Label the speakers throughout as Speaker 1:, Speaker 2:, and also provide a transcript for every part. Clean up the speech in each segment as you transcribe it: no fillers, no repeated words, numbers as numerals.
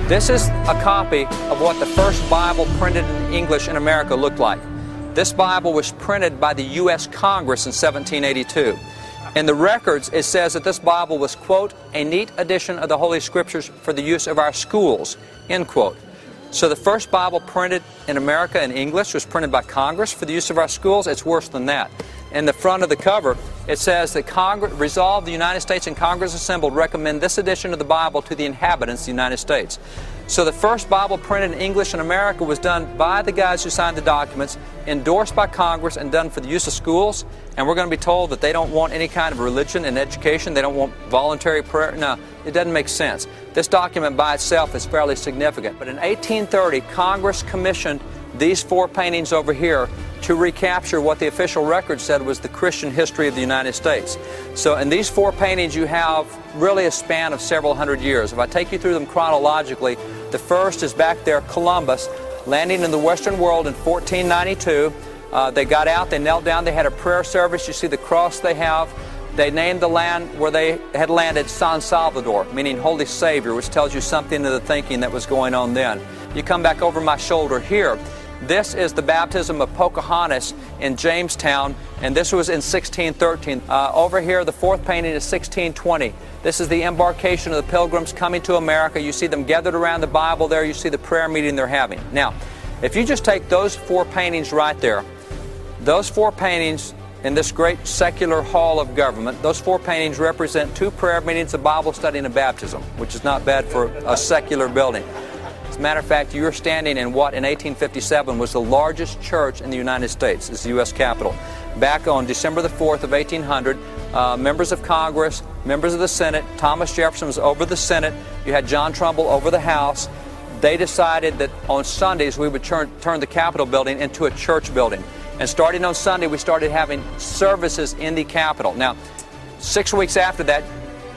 Speaker 1: This is a copy of what the first Bible printed in English in America looked like. This Bible was printed by the U.S. Congress in 1782. In the records, it says that this Bible was, quote, a neat edition of the Holy Scriptures for the use of our schools, end quote. So the first Bible printed in America in English was printed by Congress for the use of our schools. It's worse than that. In the front of the cover, it says that Congress resolved the United States and Congress assembled recommend this edition of the Bible to the inhabitants of the United States. So the first Bible printed in English in America was done by the guys who signed the documents, endorsed by Congress, and done for the use of schools. And we're going to be told that they don't want any kind of religion and education. They don't want voluntary prayer. No, it doesn't make sense. This document by itself is fairly significant. But in 1830, Congress commissioned these four paintings over here to recapture what the official record said was the Christian history of the United States. So in these four paintings you have really a span of several hundred years. If I take you through them chronologically, the first is back there, Columbus, landing in the Western world in 1492. They got out, they knelt down, they had a prayer service. You see the cross they have. They named the land where they had landed San Salvador, meaning Holy Savior, which tells you something of the thinking that was going on then. You come back over my shoulder here. This is the baptism of Pocahontas in Jamestown, and this was in 1613. Over here, the fourth painting is 1620. This is the embarkation of the Pilgrims coming to America. You see them gathered around the Bible there. You see the prayer meeting they're having. Now, if you just take those four paintings right there, those four paintings in this great secular hall of government, those four paintings represent two prayer meetings, a Bible study, and a baptism, which is not bad for a secular building. As a matter of fact, you're standing in what in 1857 was the largest church in the United States. It's the U.S. Capitol. Back on December the 4th of 1800, members of Congress, members of the Senate, Thomas Jefferson was over the Senate, you had John Trumbull over the House. They decided that on Sundays we would turn the Capitol building into a church building. And starting on Sunday, we started having services in the Capitol. Now, 6 weeks after that,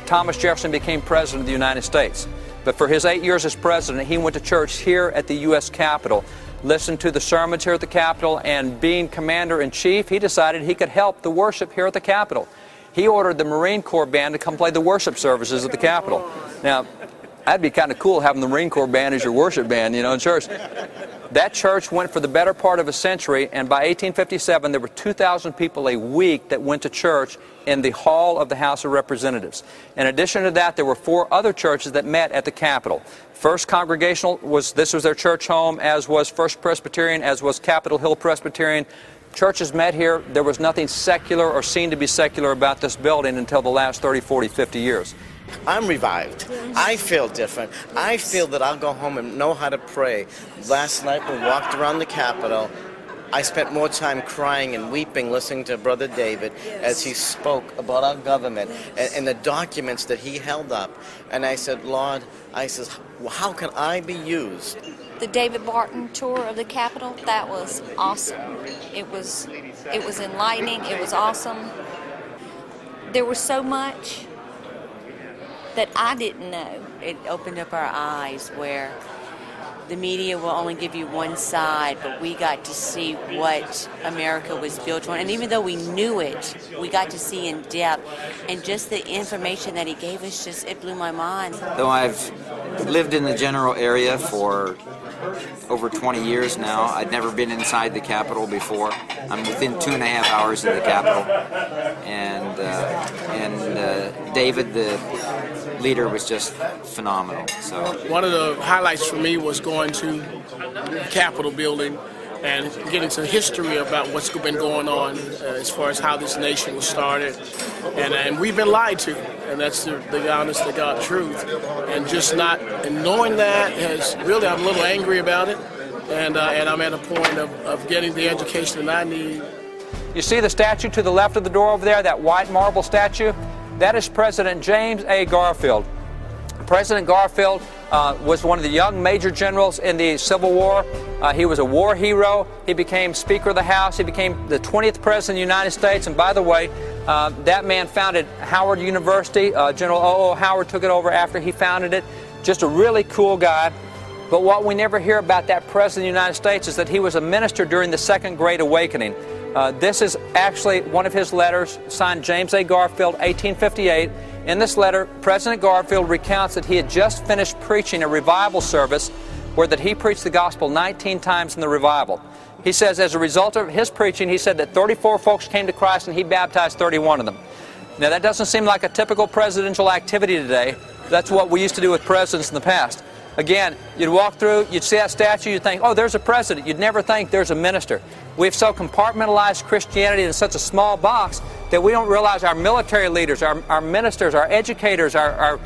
Speaker 1: Thomas Jefferson became President of the United States. But for his 8 years as president, he went to church here at the U.S. Capitol, listened to the sermons here at the Capitol, and being commander-in-chief, he decided he could help the worship here at the Capitol. He ordered the Marine Corps band to come play the worship services at the Capitol. Now, that'd be kind of cool having the Marine Corps band as your worship band, you know, in church. That church went for the better part of a century, and by 1857 there were 2,000 people a week that went to church in the hall of the House of Representatives. In addition to that, there were four other churches that met at the Capitol. First Congregational was their church home, as was First Presbyterian, as was Capitol Hill Presbyterian. Churches met here. There was nothing secular or seen to be secular about this building until the last 30, 40, 50 years.
Speaker 2: I'm revived. I feel different. I feel that I'll go home and know how to pray. Last night we walked around the Capitol. I spent more time crying and weeping listening to Brother David as he spoke about our government and the documents that he held up. And I said, Lord, I says, how can I be used?
Speaker 3: The David Barton tour of the Capitol, that was awesome. It was enlightening. It was awesome. There was so much that I didn't know.
Speaker 4: It opened up our eyes where the media will only give you one side, but we got to see what America was built on. And even though we knew it, we got to see in depth. And just the information that he gave us, it blew my mind.
Speaker 5: Though I've lived in the general area for over 20 years now, I'd never been inside the Capitol before. I'm within 2.5 hours of the Capitol. And David, the leader, was just phenomenal. So
Speaker 6: one of the highlights for me was going to the Capitol building and getting some history about what's been going on as far as how this nation was started. And we've been lied to, and that's the honest to God truth. And just and knowing that has really, I'm a little angry about it, and I'm at a point of getting the education that I need.
Speaker 1: You see the statue to the left of the door over there, that white marble statue? That is President James A. Garfield. President Garfield was one of the young major generals in the Civil War. He was a war hero. He became Speaker of the House. He became the 20th President of the United States. And by the way, that man founded Howard University. General O.O. Howard took it over after he founded it. Just a really cool guy. But what we never hear about that President of the United States is that he was a minister during the Second Great Awakening. This is actually one of his letters, signed James A. Garfield, 1858. In this letter, President Garfield recounts that he had just finished preaching a revival service where that he preached the gospel 19 times in the revival. He says as a result of his preaching, he said that 34 folks came to Christ and he baptized 31 of them. Now that doesn't seem like a typical presidential activity today. That's what we used to do with presidents in the past. Again, you'd walk through, you'd see that statue, you'd think, oh, there's a president. You'd never think there's a minister. We've so compartmentalized Christianity in such a small box that we don't realize our military leaders, our ministers, our educators, our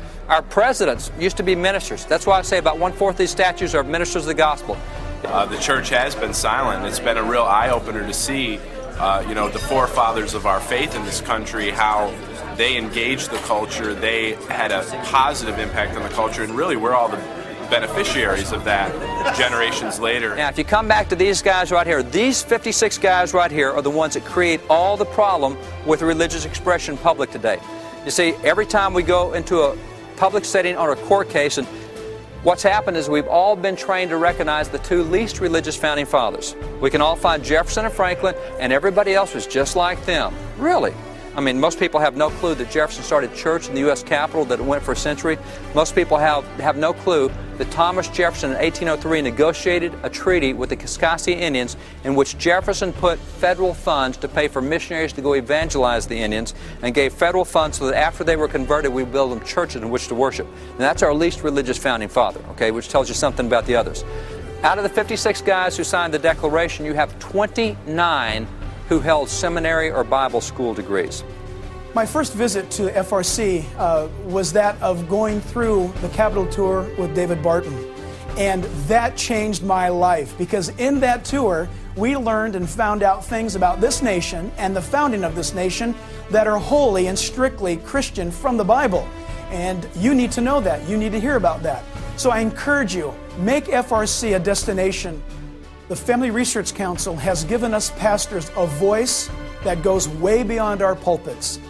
Speaker 1: presidents used to be ministers. That's why I say about 1/4 of these statues are ministers of the gospel.
Speaker 7: The church has been silent. It's been a real eye-opener to see, the forefathers of our faith in this country, how they engaged the culture. They had a positive impact on the culture, and really we're all the beneficiaries of that generations later.
Speaker 1: Now, if you come back to these guys right here, these 56 guys right here are the ones that create all the problem with religious expression in public today. You see, every time we go into a public setting on a court case, and what's happened is we've all been trained to recognize the two least religious founding fathers. We can all find Jefferson and Franklin, and everybody else was just like them. Really? I mean, most people have no clue that Jefferson started church in the U.S. Capitol, that it went for a century. Most people have no clue that Thomas Jefferson in 1803 negotiated a treaty with the Kaskaskia Indians in which Jefferson put federal funds to pay for missionaries to go evangelize the Indians and gave federal funds so that after they were converted, we build them churches in which to worship. And that's our least religious founding father, okay, which tells you something about the others. Out of the 56 guys who signed the Declaration, you have 29 who held seminary or Bible school degrees.
Speaker 8: My first visit to FRC was that of going through the Capitol tour with David Barton. And that changed my life, because in that tour, we learned and found out things about this nation and the founding of this nation that are wholly and strictly Christian from the Bible. And you need to know that. You need to hear about that. So I encourage you, make FRC a destination. The Family Research Council has given us pastors a voice that goes way beyond our pulpits.